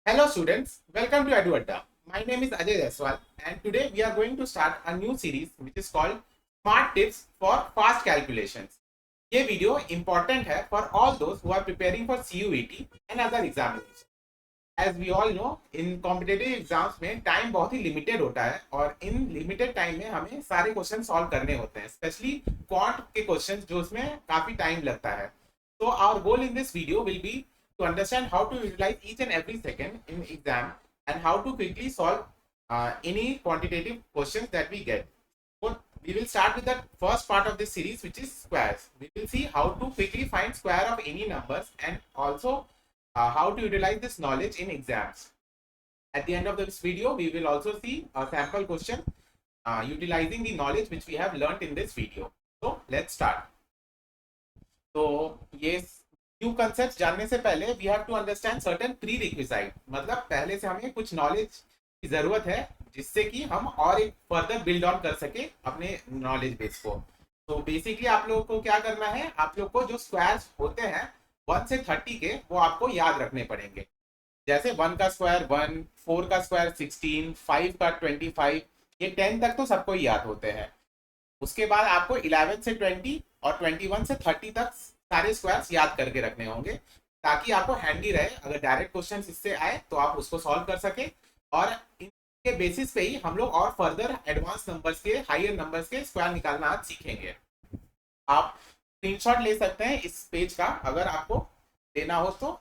Hello students, welcome to Edu Adda. My name is Ajay Jaiswal and today we are going to start a new series which is called Smart Tips for Fast Calculations. ये video important है for all those who are preparing for CUET and other examinations. As we all know, in competitive exams में time बहुत ही limited होता है और in limited time में हमें सारे questions solve करने होते हैं, especially quant के questions जो उसमें काफी time लगता है. So our goal in this video will be to understand how to utilize each and every second in exam and how to quickly solve any quantitative questions that we get. So we will start with the first part of this series, which is squares. We will see how to quickly find square of any numbers and also how to utilize this knowledge in exams. At the end of this video, we will also see a sample question utilizing the knowledge which we have learnt in this video. So let's start. तो ये new concept जानने से पहले we have to understand certain prerequisite, मतलब पहले से हमें कुछ नॉलेज की जरूरत है जिससे कि हम और एक फर्दर बिल्ड ऑन कर सके अपने नॉलेज बेस को. तो बेसिकली आप लोगों को क्या करना है, आप लोग को जो स्क्वायर्स होते हैं 1 से 30 के वो आपको याद रखने पड़ेंगे. जैसे 1 का स्क्वायर 1, 4 का स्क्वायर 16, 5 का 25, ये 10 तक तो सबको ही याद होते हैं. उसके बाद आपको 11 से 20 और 21 से 30 तक सारे स्क्वायर्स याद करके रखने होंगे ताकि आपको हैंडी रहे, अगर डायरेक्ट क्वेश्चन इससे आए तो आप उसको सॉल्व कर सके. और इनके बेसिस पे ही हम लोग और फर्दर एडवांस नंबर्स के, हायर नंबर्स के स्क्वायर निकालना आज सीखेंगे. आप स्क्रीनशॉट ले सकते हैं इस पेज का, अगर आपको लेना हो तो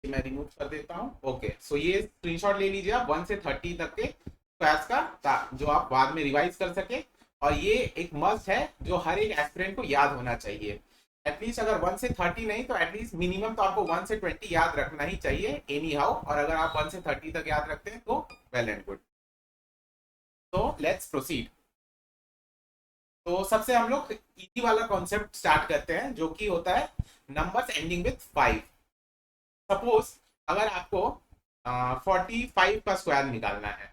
मैं रिमूव कर देता हूँ. ओके, सो ये स्क्रीनशॉट ले लीजिए आप 1 से 30 तक के स्क्वायर्स का, जो आप बाद में रिवाइज कर सके. और ये एक मस्ट है जो हर एक एस्पिरेंट को याद होना चाहिए. एटलीस्ट अगर 1 से 30 नहीं तो एटलीस्ट मिनिमम तो आपको 1 से 20 याद रखना ही चाहिए एनी हाउ. और अगर आप 1 से 30 तक याद रखते हैं तो वेल एंड गुड. तो लेट्स प्रोसीड. तो सबसे हम लोग इजी वाला कॉन्सेप्ट स्टार्ट करते हैं जो कि होता है नंबर्स एंडिंग विथ 5. सपोज अगर आपको 45 का स्क्वायर निकालना है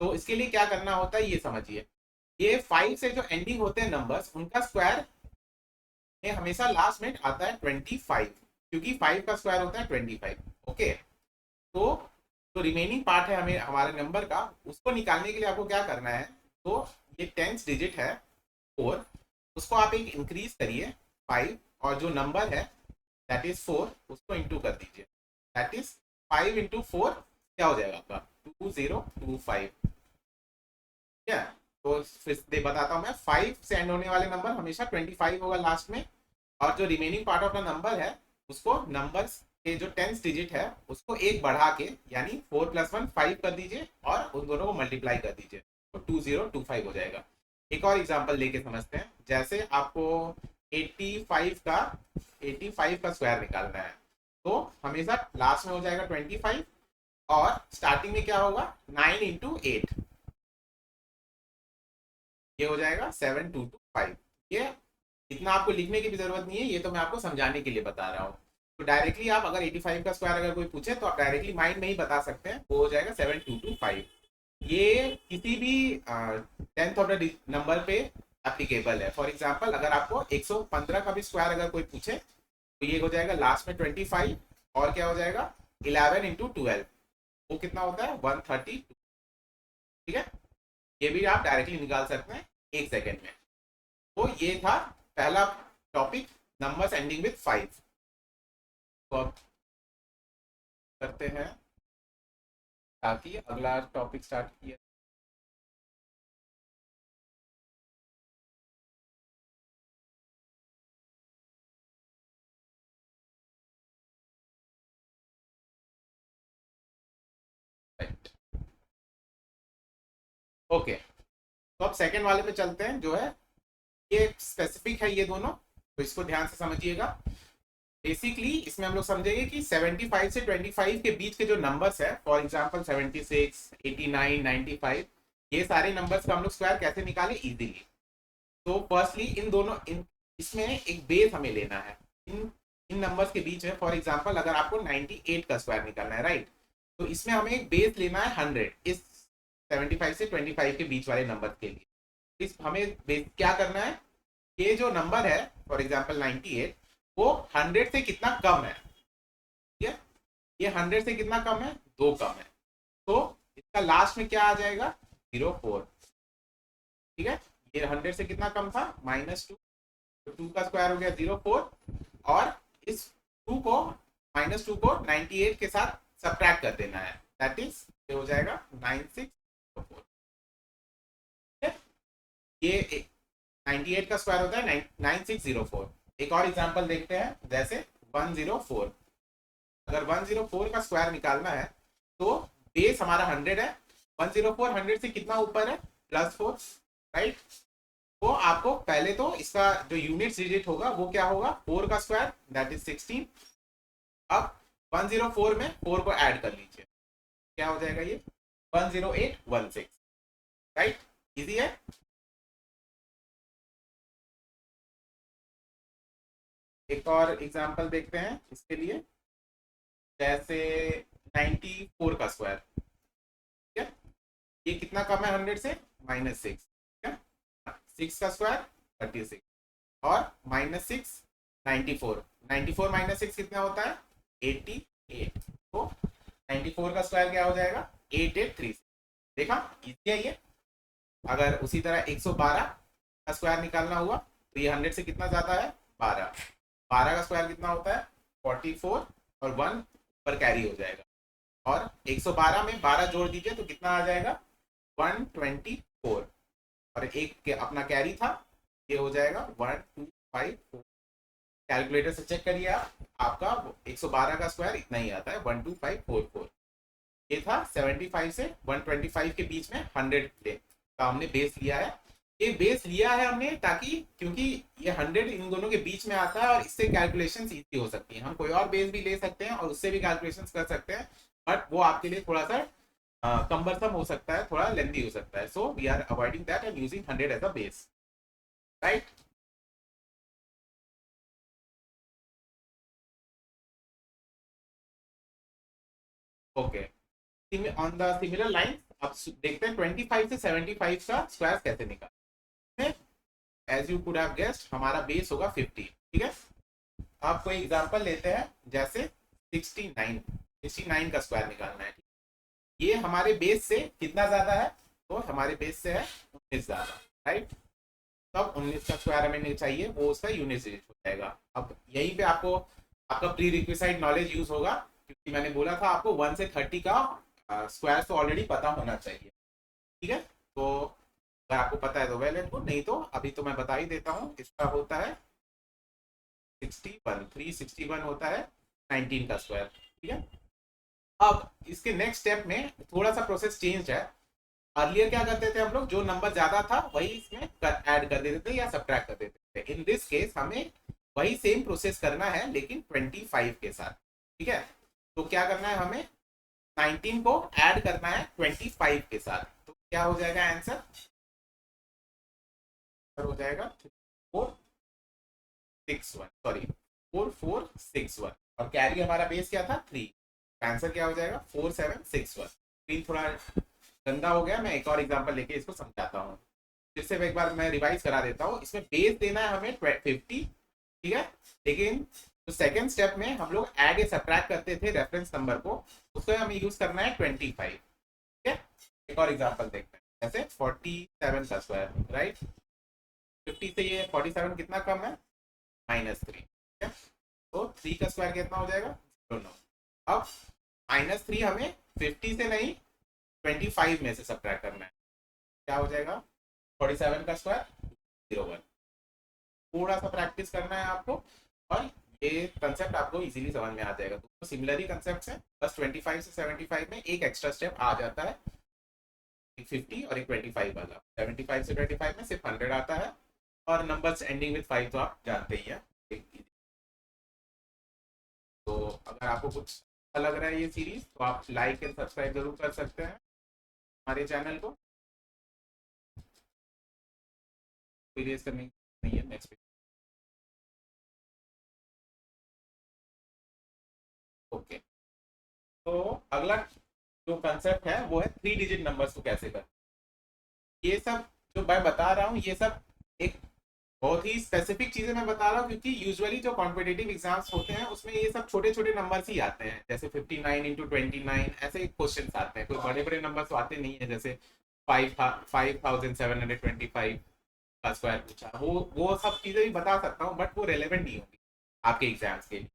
तो इसके लिए क्या करना होता है ये समझिए. ये 5 से जो एंडिंग होते हैं नंबर्स, उनका स्क्वायर में हमेशा लास्ट में आता है 25, क्योंकि 5 का स्क्वायर होता है 25. ओके, तो जो रिमेनिंग पार्ट है हमें हमारे नंबर का, उसको निकालने के लिए आपको क्या करना है, तो ये 10th डिजिट है 4, उसको आप एक इंक्रीज करिए 5, और जो नंबर है दैट इज 4 उसको इंटू कर दीजिए. दैट इज 5 इंटू 4 क्या हो जाएगा आपका 2025. ठीक है, तो फिर बताता हूँ मैं. 5 से एंड होने वाले नंबर हमेशा 25 होगा लास्ट में, और जो remaining part of the number है उसको नंबर्स के जो 10th डिजिट है उसको एक बढ़ा के, यानी 4 + 1 5 कर दीजिए और उन दोनों को मल्टीप्लाई कर दीजिए, तो 2025 हो जाएगा. एक और एग्जांपल लेके समझते हैं. जैसे आपको 85 का स्क्वायर निकालना है तो हमेशा लास्ट में हो जाएगा 25 और स्टार्टिंग में क्या होगा 9 × 8, ये हो जाएगा 7225. ये इतना आपको लिखने की भी जरूरत नहीं है, ये तो मैं आपको समझाने के लिए बता रहा हूँ. तो डायरेक्टली आप अगर 85 का स्क्वायर अगर कोई पूछे तो आप डायरेक्टली माइंड में ही बता सकते हैं, वो हो जाएगा 7225. ये किसी भी 10th ऑफ द नंबर पे एप्लीकेबल है. फॉर एग्जाम्पल अगर आपको 115 का भी स्क्वायर अगर कोई पूछे तो ये हो जाएगा लास्ट में 25 और क्या हो जाएगा 11 × 12, वो कितना होता है 132. ठीक है, ये भी आप डायरेक्टली निकाल सकते हैं 1 सेकेंड में. तो ये था पहला टॉपिक, नंबर्स एंडिंग विथ 5. तो अब करते हैं ताकि अगला टॉपिक स्टार्ट किया. Right, okay. तो अब सेकेंड वाले पे चलते हैं, जो है ये स्पेसिफिक है ये दोनों, तो इसको ध्यान से समझिएगा. बेसिकली इसमें हम लोग समझेंगे कि 75 से 25 के बीच के जो नंबर्स है, फॉर एग्जांपल 76, 89, 95, ये सारे नंबर्स का हम लोग स्क्वायर कैसे निकालें इजीली. तो फर्स्टली इन दोनों इसमें एक बेस हमें लेना है इन नंबर्स के बीच में. फॉर एग्जांपल अगर आपको 98 का स्क्वायर निकालना है, राइट, तो इसमें हमें एक बेस लेना है 100 इस 75 से 25 के बीच वाले नंबर के लिए. इस हमें क्या करना है, ये जो नंबर है फॉर एग्जांपल 98, वो 100 से कितना कम है. ठीक है, ये 100 से कितना कम है, दो कम है, तो इसका लास्ट में क्या आ जाएगा 0.4। ठीक है, ये 100 से कितना कम था -2, तो 2 का स्क्वायर हो गया 0.4, और इस 2 को -2 को 98 के साथ सब्ट्रैक्ट कर देना है, दैट इज ये हो जाएगा 9604। ये 98 का स्क्वायर होता है 9604। एक और एग्जांपल देखते हैं, जैसे 104। अगर 104 का स्क्वायर निकालना है तो बेस हमारा 100 है, 104 100 से कितना ऊपर है +4, राइट। तो आपको पहले तो इसका जो यूनिट डिजिट होगा वो क्या होगा 4 का स्क्वायर, दैट इज 16। अब 104 में 4 को ऐड कर लीजिए, क्या हो जाएगा ये 10816, राइट। इजी है। एक और एग्जांपल देखते हैं इसके लिए, जैसे 94 का स्क्वायर, ठीक है, ये कितना कम है 100 से -6, ठीक है, 6 का स्क्वायर 36, और -6 94, 94 -6 कितना होता है 88, तो 94 का स्क्वायर क्या हो जाएगा 8836। देखा, इजी है ये। अगर उसी तरह 112 का स्क्वायर निकालना हुआ तो ये 100 से कितना ज्यादा है 12, 12 का स्क्वायर कितना होता है 44, और 1 पर कैरी हो जाएगा, और 112 में 12 जोड़ दीजिए तो कितना आ जाएगा 124, और एक के अपना कैरी था, ये हो जाएगा 1254। कैलकुलेटर से चेक करिए आप, आपका 112 का स्क्वायर इतना ही आता है 12544। ये था 75 से 125 के बीच में 100 का हमने बेस लिया है। ये बेस लिया है हमने ताकि, क्योंकि ये 100 इन दोनों के बीच में आता है और इससे कैलकुलेशन इजी हो सकती है। हम कोई और बेस भी ले सकते हैं और उससे भी कैलकुलेशन कर सकते हैं, बट वो आपके लिए थोड़ा सा कम्बरसम हो सकता है, थोड़ा लेंथी हो सकता है, so we are avoiding that and using 100 as a base, right. Okay, on the similar line अब देखते हैं 25 से 75 का स्क्वायर कैसे निकाल। As you could have guessed हमारा बेस होगा 50, ठीक है। आप कोई एग्जांपल लेते हैं, जैसे 69 का स्क्वायर निकालना है। ये हमारे बेस से कितना ज्यादा है, तो हमारे बेस से है 19 ज्यादा, राइट। तब 19 का स्क्वायर हमें चाहिए, वो उसका यूनिट डिजिट हो जाएगा। अब यहीं पे आपको आपका प्री रिक्विसाइट नॉलेज यूज होगा, क्योंकि मैंने बोला था आपको 1 से 30 का स्क्वायर तो ऑलरेडी पता होना चाहिए, ठीक है। तो अगर आपको पता है तो वेल एंड गुड, नहीं तो अभी तो मैं बता ही देता हूँ। इसका होता है 61, 361 होता है 19 का स्क्वायर, ठीक है। अब इसके नेक्स्ट स्टेप में थोड़ा सा प्रोसेस चेंज है। अर्लियर क्या करते थे हम लोग, जो नंबर ज्यादा था वही इसमें ऐड कर देते थे या सब्ट्रैक्ट कर देते थे। इन दिस केस हमें वही सेम प्रोसेस करना है, लेकिन 25 के साथ, ठीक है। तो क्या करना है, हमें 19 को ऐड करना है 25 के साथ, तो क्या हो जाएगा आंसर हो जाएगा 4461, सॉरी 4461, और कैरी हमारा बेस क्या था 3, आंसर क्या हो जाएगा 4761। स्क्रीन थोड़ा गंदा हो गया, मैं एक और एग्जांपल लेके इसको समझाता हूँ। फिर से एक बार मैं रिवाइज करा देता हूँ। इसमें बेस देना है हमें 50, ठीक है, लेकिन तो सेकेंड स्टेप में हम लोग ऐड या सब्ट्रैक्ट करते थे रेफरेंस नंबर को, उसको हमें यूज करना है 25, ठीक है। एक और एग्जांपल देखते हैं, जैसे 47 का स्क्वायर, राइट। 50 से ये 47 कितना कम है -3, ठीक है। तो 3 का स्क्वायर कितना हो जाएगा 09। अब -3 हमें 50 से नहीं 25 में से सब्ट्रैक्ट करना है, क्या हो जाएगा 47 का स्क्वायर 01। थोड़ा सा प्रैक्टिस करना है आपको, और ये कंसेप्ट आपको इजीली समझ में आ जाएगा। तो सिमिलर ही कंसेप्ट है, बस 25 से 75 में एक एक्स्ट्रा स्टेप आ जाता है, एक 50 और एक 25 वाला। 75 से 25 में सिर्फ 100 आता है, और नंबर्स एंडिंग विद 5 तो आप जानते ही हैं। तो अगर आपको कुछ अच्छा लग रहा है ये सीरीज, तो आप लाइक एंड सब्सक्राइब जरूर कर सकते हैं हमारे चैनल को। सीरीज करनी नहीं है नेक्स्ट। ओके, तो अगला जो कंसेप्ट है वो है 3 डिजिट नंबर्स को कैसे कर। ये सब जो मैं बता रहा हूँ ये सब एक बहुत ही स्पेसिफिक चीजें मैं बता रहा हूँ, क्योंकि यूजुअली जो कॉम्पिटेटिव एग्जाम्स होते हैं उसमें ये सब छोटे छोटे नंबर्स ही आते हैं, जैसे 59 × 29 ऐसे क्वेश्चन आते हैं, कोई बड़े बड़े नंबर तो आते नहीं है। जैसे 5725 का स्क्वायर पूछा, वो सब चीजें भी बता सकता हूँ, बट वो रेलेवेंट नहीं होगी आपके एग्जाम्स के लिए।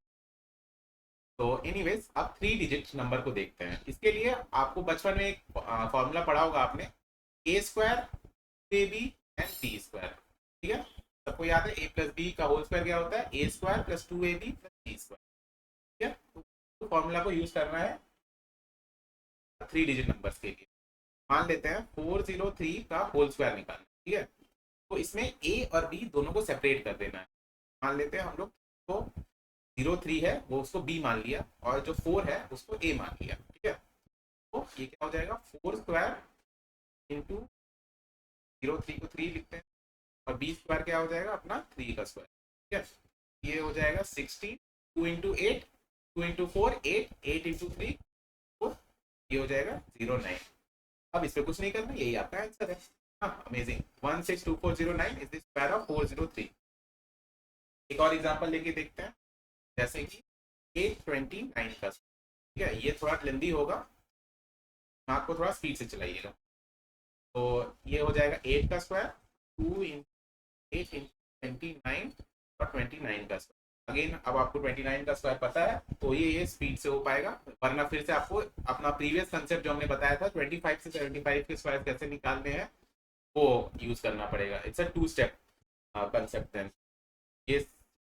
तो एनीवेज, अब 3 डिजिट नंबर को देखते हैं। इसके लिए आपको बचपन में एक फॉर्मूला पढ़ा होगा आपने, a square a b and b square. ठीक है, सबको याद है ए प्लस बी का होल स्क्वायर क्या होता है, a square plus 2ab plus b square. ठीक है, तो फॉर्मूला को यूज करना है 3 डिजिट नंबर्स के लिए। मान लेते हैं 403 का होल स्क्वायर निकालना। ठीक है, तो इसमें ए और बी दोनों को सेपरेट कर देना है। मान लेते हैं हम लोग, तो 03 है वो उसको बी मान लिया, और जो 4 है उसको ए मान लिया। ठीक है, तो ये क्या हो जाएगा, 4 स्क्वायर इंटू 03 को 3 लिखते हैं, और बी स्क्वायर क्या हो जाएगा अपना 3 का स्क्वायर। ठीक है, ये हो जाएगा 60, 2 × 8, 2 × 4 8, 8 × 3 4, ये हो जाएगा 09। अब इस पे कुछ नहीं करना, यही आपका आंसर है। हाँ, amazing. 162409 is the square of 403। एक और एग्जांपल लेके देखते हैं, जैसे कि 829 का। ठीक है, ये थोड़ा लेंदी होगा, आपको थोड़ा स्पीड से चलाइएगा। तो ये हो जाएगा 8 का स्क्वायर, 2 × 8 × 29 और 29 का स्क्वायर। अगेन, अब आपको 29 का स्क्वायर पता है, तो ये स्पीड से हो पाएगा। वरना फिर से आपको अपना प्रीवियस कंसेप्ट जो हमने बताया था 25 से 75 के स्क्वायर कैसे निकालने हैं, वो यूज करना पड़ेगा। It's a 2 step concept. ये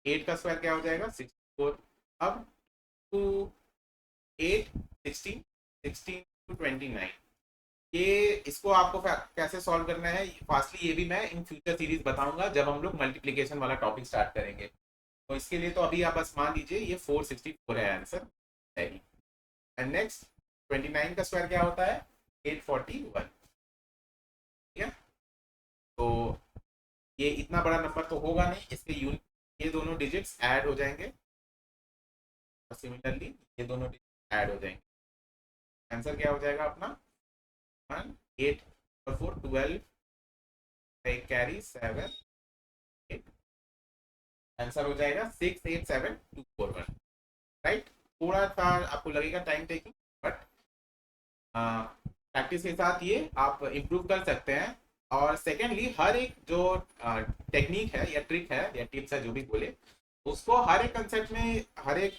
8 का स्क्वायर क्या हो जाएगा, 64। अब 2 8 16 16 × 29, ये इसको आपको कैसे सॉल्व करना है फास्टली, ये भी मैं इन फ्यूचर सीरीज बताऊंगा जब हम लोग मल्टीप्लीकेशन वाला टॉपिक स्टार्ट करेंगे। तो इसके लिए तो अभी आप बस मान लीजिए ये 464 है आंसर। एंड नेक्स्ट, 29 का स्क्वायर क्या होता है, 841। ठीक है, तो ये इतना बड़ा नंबर तो होगा नहीं, इसके ये दोनों डिजिट्स ऐड हो जाएंगे, और सिमिलरली ये दोनों डिजिट ऐड हो जाएंगे। आंसर क्या हो जाएगा अपना, 8 और 4 12, कैरी 7 8, आंसर हो जाएगा 687241। राइट, थोड़ा सा आपको लगेगा टाइम टेकिंग, बट प्रैक्टिस के साथ ये आप इम्प्रूव कर सकते हैं। और सेकेंडली, हर एक जो टेक्निक है या ट्रिक है या टिप्स है जो भी बोले, उसको हर एक कंसेप्ट में हर एक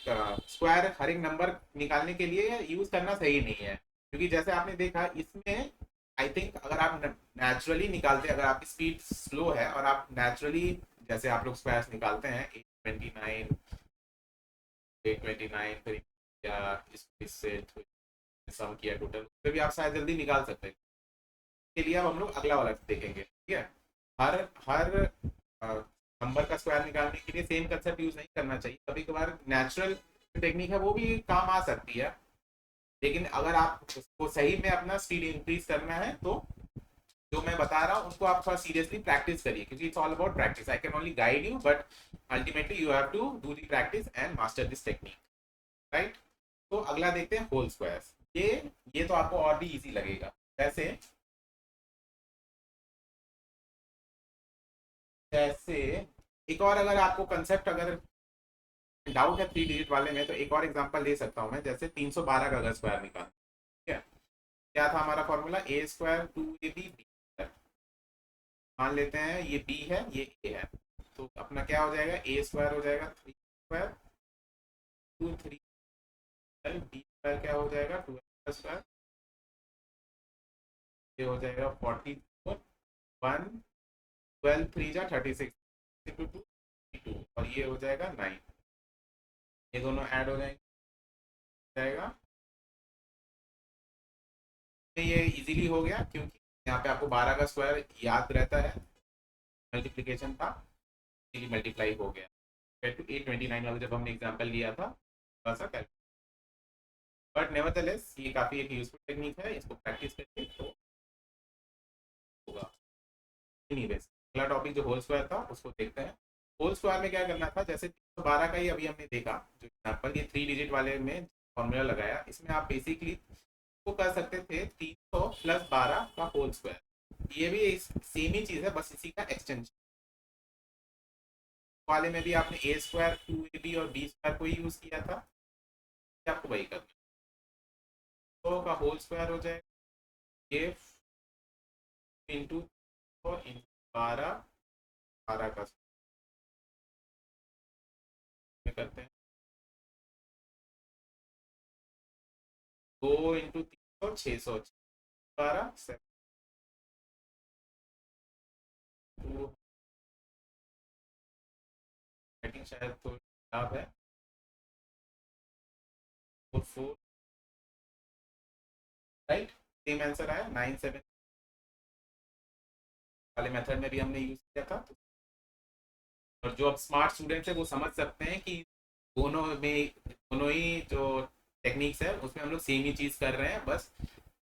स्क्वायर हर एक नंबर निकालने के लिए यूज करना सही नहीं है। क्योंकि जैसे आपने देखा इसमें, आई थिंक अगर आप नेचुरली निकालते, अगर आपकी स्पीड स्लो है और आप नेचुरली जैसे आप लोग स्क्वायर्स निकालते हैं 829 829, फिर या इससे सम किया टोटल, फिर भी आप शायद जल्दी निकाल सकते हैं। के लिए अब हम लोग अगला वाला देखेंगे। ठीक है, हर हर नंबर का स्क्वायर निकालने के लिए सेम कंसेप्ट यूज नहीं करना चाहिए। कभी कभार नेचुरल टेक्निक है वो भी काम आ सकती है, लेकिन अगर आप उसको सही में अपना स्पीड इंक्रीज करना है, तो जो मैं बता रहा हूँ उसको आप थोड़ा सीरियसली प्रैक्टिस करिए, क्योंकि it's all about practice. I can only guide you, but ultimately you have to do the practice and master this technique. Right, तो अगला देखते हैं होल स्क्वायर्स। ये तो आपको और भी इजी लगेगा। जैसे जैसे एक और, अगर आपको कंसेप्ट अगर डाउट है 3 डिजिट वाले में, तो एक और एग्जांपल दे सकता हूँ मैं। जैसे 312 का अगर स्क्वायर निकाल, ठीक है, क्या था हमारा फॉर्मूला, ए स्क्वायर 2ab बी। मान लेते हैं ये बी है ये ए है, तो अपना क्या हो जाएगा, ए स्क्वायर हो जाएगा 3 स्क्वायर 2 3, बी स्क्वायर क्या हो जाएगा 12 स्क्वायर, ये हो जाएगा 44 1 12 3 जा 36 इंटू 2 2, और ये हो जाएगा 9। ये दोनों ऐड हो जाएगा, तो ये इजीली हो गया, क्योंकि यहाँ पे आपको 12 का स्क्वायर याद रहता है, मल्टीप्लीकेशन था, इजीली मल्टीप्लाई हो गया। टू 829 वाला जब हमने एग्जाम्पल लिया था, थोड़ा सा कर, बट नेवरदलेस ये काफ़ी एक यूजफुल टेक्निक है, इसको प्रैक्टिस करके तो होगा। एनीवेज, अगला टॉपिक जो होल स्क्वायर था उसको देखते हैं। होल स्क्वायर में क्या करना था, जैसे 312 का ही अभी हमने देखा जो एग्जाम्पल, ये 3 डिजिट वाले में फॉर्मूला लगाया, इसमें आप बेसिकली को कर सकते थे 300 + 12 का होल स्क्वायर। ये भी सेम ही चीज़ है, बस इसी का एक्सटेंशन। वाले में भी आपने ए स्क्वायर 2ab और बी स्क्वायर को ही यूज किया था, आपको वही करना है। तो का होल स्क्वायर हो जाएगा ये इंटू इंटू 12 का करते हैं 2 इंटू 300 600 12 7 शायद तो खराब है 4 राइट, सेम आंसर आया 97 वाले मेथड में भी हमने यूज किया था। और जो अब स्मार्ट स्टूडेंट्स है वो समझ सकते हैं कि दोनों ही जो टेक्निक्स है उसमें हम लोग सेम ही चीज़ कर रहे हैं, बस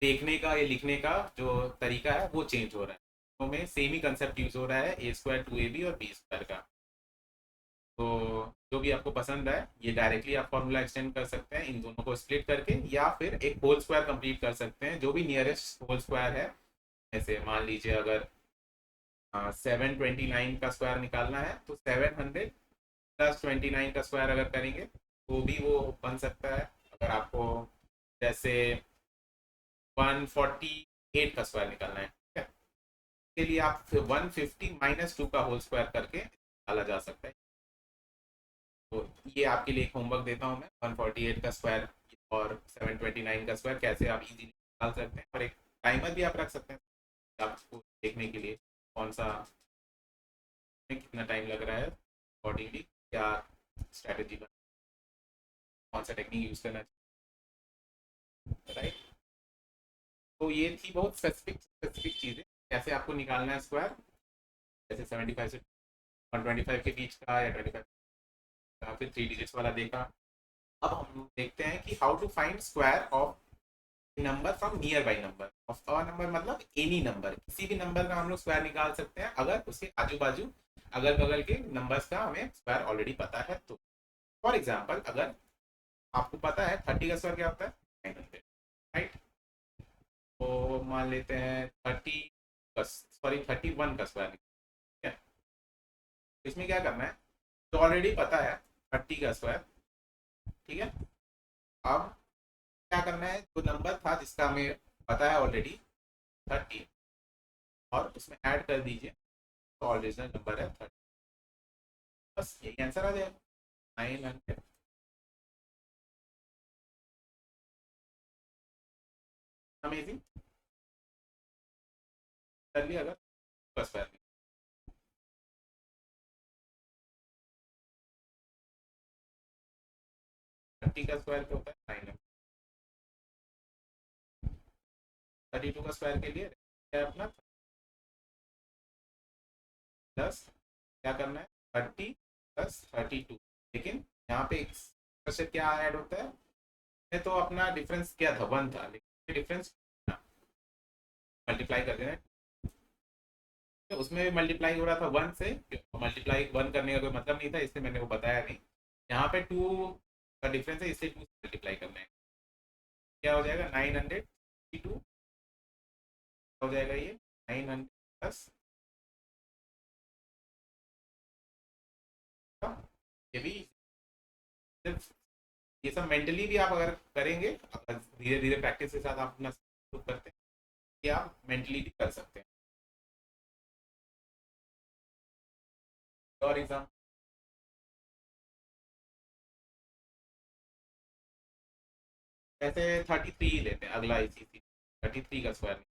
देखने का या लिखने का जो तरीका है वो चेंज हो रहा है। तो में सेम ही कंसेप्ट यूज हो रहा है ए स्क्वायर 2ab और बी स्क्वायर का। तो जो भी आपको पसंद है ये डायरेक्टली आप फॉर्मूला एक्सटेंड कर सकते हैं इन दोनों को स्प्लिट करके, या फिर एक होल स्क्वायर कंप्लीट कर सकते हैं जो भी नियरेस्ट होल स्क्वायर है। जैसे मान लीजिए अगर 729 का स्क्वायर निकालना है तो 700 प्लस 29 का स्क्वायर अगर करेंगे तो भी वो बन सकता है। अगर आपको जैसे 148 का स्क्वायर निकालना है, ठीक है, इसके लिए आप 150 माइनस 2 का होल स्क्वायर करके निकाला जा सकता है। तो ये आपके लिए एक होमवर्क देता हूँ मैं, 148 का स्क्वायर और 729 का स्क्वायर कैसे आप इजीली निकाल सकते हैं। और एक टाइमर भी आप रख सकते हैं आपको देखने के लिए कौन सा कितना टाइम लग रहा है, अकॉर्डिंगली क्या स्ट्रैटेजी बन, कौन सा टेक्निक यूज करना चाहिए, राइट। तो ये थी बहुत स्पेसिफिक चीज़ें कैसे आपको निकालना है स्क्वायर, जैसे 75 से 125 के बीच का या 25 का, फिर 3 डिजिट्स वाला देखा। अब हम देखते हैं कि how to find square of number from nearby number of a number, मतलब एनी नंबर, किसी भी नंबर का हम लोग स्क्वायर निकाल सकते हैं अगर उसके आजू बाजू अगल बगल के नंबर्स का हमें स्क्वायर ऑलरेडी पता है। तो फॉर एग्जाम्पल अगर आपको पता है 30 का स्क्वायर क्या होता है 900, राइट। तो मान लेते हैं 31 का स्क्वायर, ठीक है। इसमें क्या करना है, तो ऑलरेडी पता है 30 का स्क्वायर, ठीक है। अब क्या करना है, जो नंबर था जिसका हमें पता है ऑलरेडी 30, और उसमें ऐड कर दीजिए तो ओरिजिनल नंबर है 30, बस यही आंसर आ जाएगा 900। अमेजिंग, कर लिया अगर बस स्क्वायर 30 का स्क्वायर क्या होता है 900। 32 का स्क्वायर के लिए क्या है अपना 10, क्या करना है 30 प्लस 32, लेकिन यहाँ पे एक क्या ऐड होता है, मैं तो अपना डिफरेंस क्या था 1 था, लेकिन डिफरेंस मल्टीप्लाई कर देना है, तो उसमें भी मल्टीप्लाई हो रहा था 1 से, मल्टीप्लाई 1 करने का कोई मतलब नहीं था इसलिए मैंने वो बताया नहीं। यहाँ पे 2 का डिफरेंस है इसलिए 2 से मल्टीप्लाई करना है, क्या हो जाएगा 962 हो जाएगा ये 900 प्लस, ये भी सिर्फ ये सब मेंटली भी आप अगर करेंगे, अगर धीरे धीरे प्रैक्टिस के साथ आप अपना improve करते हैं, ये आप मेंटली भी कर सकते हैं। और एग्जाम जैसे 33 ही लेते हैं, अगला इसी 33 का स्क्वायर,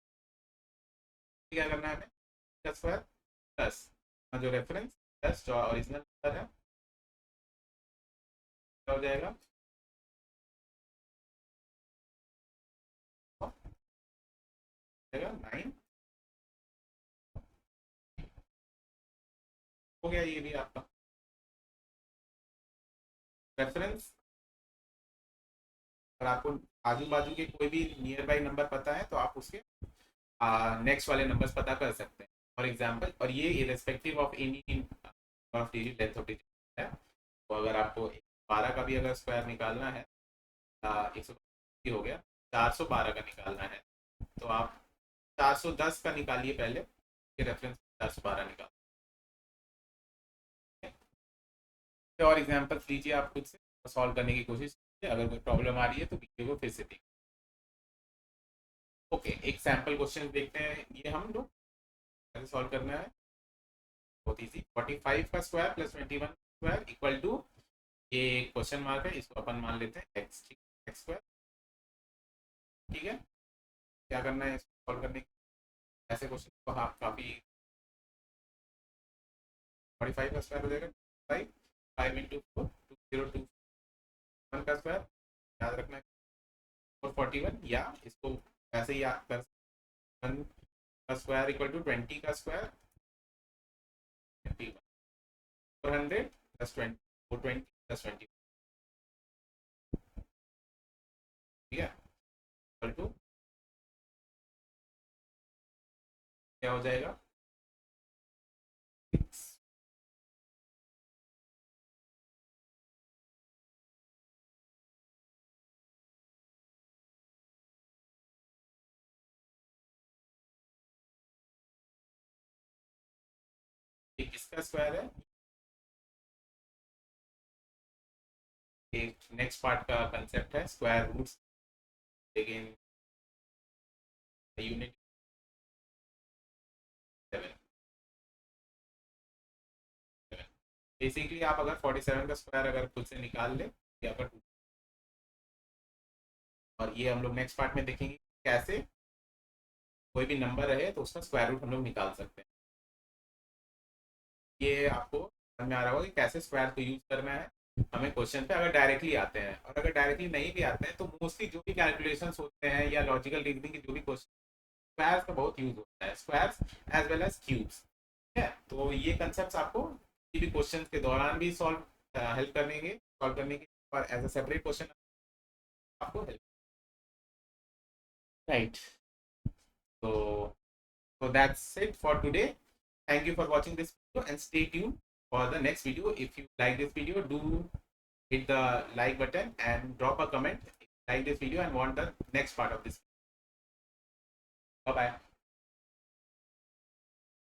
क्या करना है हमें का स्क्वायर प्लस जो रेफरेंस प्लस जो ओरिजिनल नंबर है, क्या हो जाएगा 9 हो गया। ये भी आपका रेफरेंस, अगर आपको आजू बाजू के कोई भी नियर बाई नंबर पता है तो आप उसके नेक्स्ट वाले नंबर्स पता कर सकते हैं फॉर एग्जांपल, और ये irrespective of any of digit length of digit है। तो अगर आपको 12 का भी अगर स्क्वायर निकालना है, 180 हो गया, 412 का निकालना है तो आप 410 का निकालिए पहले, फिर रेफरेंस 412 निकाल, और एग्जांपल्स लीजिए आप खुद से, सॉल्व करने की कोशिश कीजिए। अगर कोई प्रॉब्लम आ रही है तो वीडियो को फिर से देखिए। ओके, एक सैम्पल क्वेश्चन देखते हैं, ये हम लोग कैसे सॉल्व करना है। बहुत इजी। 45 का square plus 21 square equal to, ये क्वेश्चन मार्क है, इसको अपन मान लेते हैं एक्स, ठीक है, एक्स स्क्वायर। ठीक है, क्या करना है इसको सॉल्व करने के ऐसे क्वेश्चन को, हाँ काफी। 45 का स्क्वायर हो जाएगा 5, 5 इंटू 4, 2021 का स्क्वायर, याद रखना है 441, या इसको ऐसे ही याद कर, 1 का स्क्वायर इक्वल टू 20 का स्क्वायर, 21, 400 प्लस 20, 420 प्लस 20, ठीक है, इक्वल टू क्या हो जाएगा 6। ये किसका स्क्वायर है, एक नेक्स्ट पार्ट का कंसेप्ट है square roots, again unit 7। Basically आप अगर 47 का स्क्वायर अगर खुद से निकाल ले, या पर, और ये हम लोग नेक्स्ट पार्ट में देखेंगे कैसे कोई भी नंबर रहे तो उसका स्क्वायर रूट हम लोग निकाल सकते हैं। ये आपको समझ में आ रहा होगा कि कैसे स्क्वायर को यूज करना है हमें क्वेश्चन पे, अगर डायरेक्टली आते हैं। और अगर डायरेक्टली नहीं भी आते हैं तो मोस्टली जो भी कैलकुलेशंस होते हैं या लॉजिकल रीजनिंग के जो भी क्वेश्चन, स्क्वायर्स का बहुत यूज होता है, squares as well as cubes. ठीक है, तो ये कंसेप्ट आपको किसी भी क्वेश्चन के दौरान भी सॉल्व हेल्प करेंगे, सॉल्व करने के, और एज अ सेपरेट क्वेश्चन आपको help, right. So, so that's it for today. Thank you for watching this video and stay tuned for the next video. If you like this video, do hit the like button and drop a comment if you like this video and want the next part of this. Bye bye.